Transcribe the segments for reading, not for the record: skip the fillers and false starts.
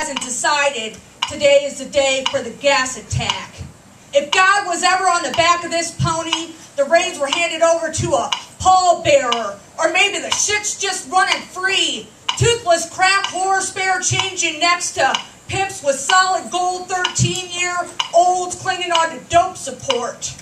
hasn't decided today is the day for the gas attack. If God was ever on the back of this pony, the reins were handed over to a pallbearer, or maybe the shit's just running free. Toothless crack horse bear changing next to pimps with solid gold 13-year-olds clinging on to dope support.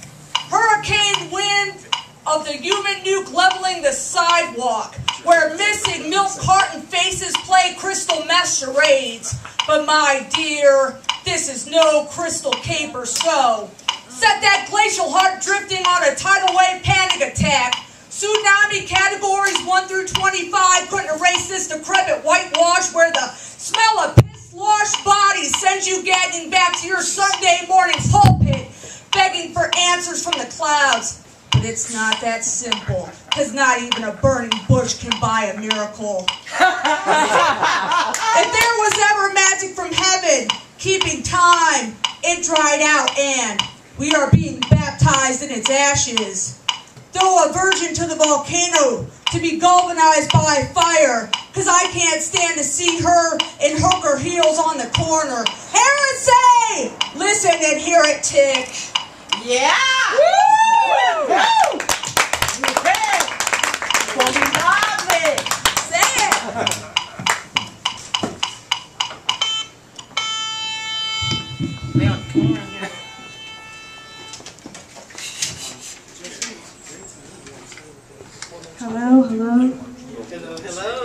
Hurricane wind of the human nuke leveling the sidewalk, where missing milk carton faces play crystal meth charades. But my dear, this is no crystal caper show. Set that glacial heart drifting on a tidal wave panic attack. Tsunami categories 1 through 25 couldn't erase this decrepit whitewash where the smell of piss-washed bodies sends you gagging back to your Sunday morning pulpit, begging for answers from the clouds. But it's not that simple, because not even a burning bush can buy a miracle. If there was ever magic from heaven, keeping time, it dried out, and we are being baptized in its ashes. Throw a virgin to the volcano to be galvanized by fire, because I can't stand to see her in hooker heels on the corner. Heresy! Listen and hear it tick. Yeah! Woo! Woo! Yeah! Well, we love it! Say it! Leon, come on here. Hello, hello. Hello, hello.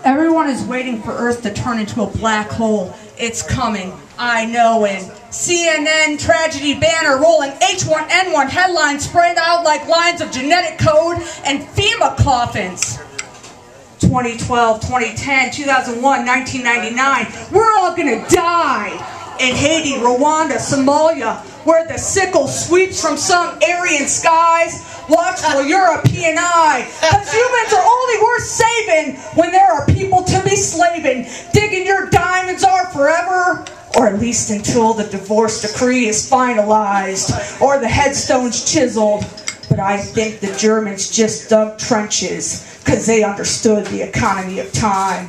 Everyone is waiting for Earth to turn into a black hole. It's coming, I know, and CNN tragedy banner rolling H1N1 headlines spread out like lines of genetic code and FEMA coffins. 2012, 2010, 2001, 1999, we're all gonna die. In Haiti, Rwanda, Somalia, where the sickle sweeps from some Aryan skies, watchful European eye. Because humans are only worth saving when there are people to be slaving. Digging your diamonds are forever, or at least until the divorce decree is finalized, or the headstone's chiseled. But I think the Germans just dug trenches, because they understood the economy of time.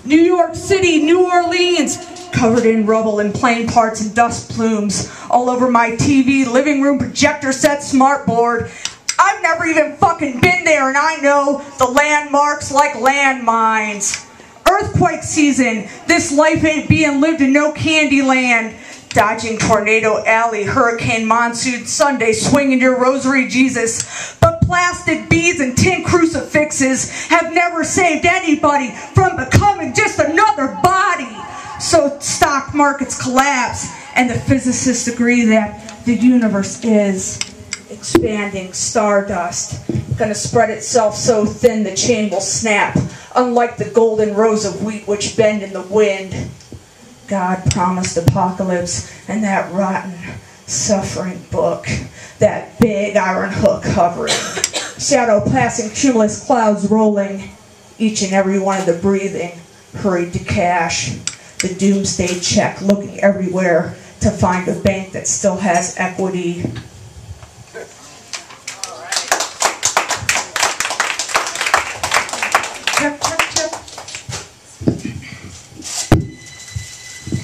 New York City, New Orleans, covered in rubble and plane parts and dust plumes all over my TV, living room, projector set, smartboard. I've never even fucking been there, and I know the landmarks like landmines. Earthquake season, this life ain't being lived in no candy land. Dodging Tornado Alley, Hurricane Monsoon Sunday, swinging your rosary Jesus. But plastic beads and tin crucifixes have never saved anybody from becoming just another body. So stock markets collapse, and the physicists agree that the universe is expanding stardust, gonna spread itself so thin the chain will snap, unlike the golden rows of wheat which bend in the wind. God promised apocalypse, and that rotten, suffering book, that big iron hook hovering, shadow passing cumulus clouds rolling, each and every one of the breathing hurried to cash. The doomsday check looking everywhere to find a bank that still has equity.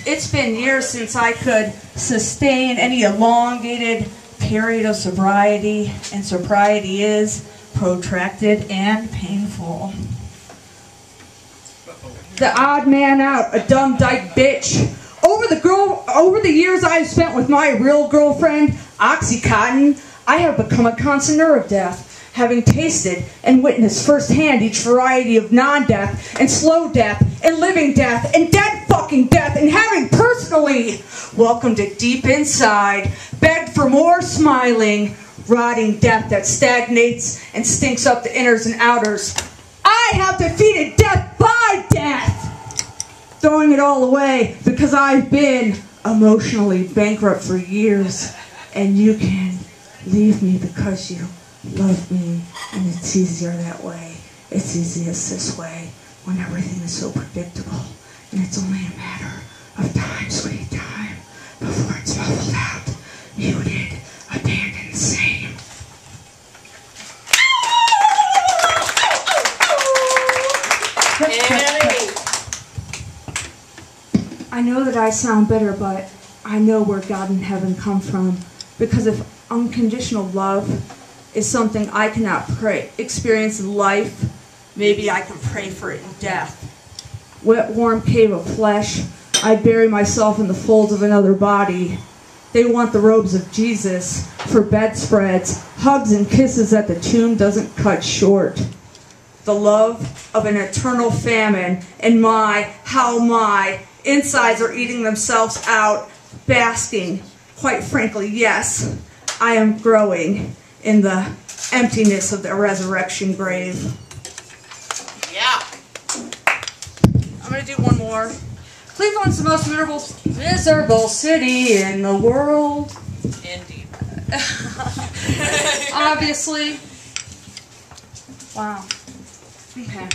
It's been years since I could sustain any elongated period of sobriety, and sobriety is protracted and painful. The odd man out, a dumb dyke bitch. Over the years I've spent with my real girlfriend, Oxycontin, I have become a connoisseur of death, having tasted and witnessed firsthand each variety of non-death and slow death and living death and dead fucking death, and having personally welcomed it deep inside, begged for more smiling, rotting death that stagnates and stinks up the inners and outers. I have defeated death by death, throwing it all away because I've been emotionally bankrupt for years, and you can leave me because you love me, and it's easier that way. It's easiest this way when everything is so predictable, and it's only a matter of time, sweet time, before it's muffled out, muted, abandoned, same. I know that I sound bitter, but I know where God in heaven come from. Because if unconditional love is something I cannot experience in life, maybe I can pray for it in death. Wet, warm cave of flesh, I bury myself in the folds of another body. They want the robes of Jesus for bedspreads, hugs and kisses that the tomb doesn't cut short. The love of an eternal famine, and my insides are eating themselves out, basking. Quite frankly, yes, I am growing in the emptiness of the resurrection grave. Yeah. I'm going to do one more. Cleveland's the most miserable city in the world. Indeed. Obviously. Wow. Okay.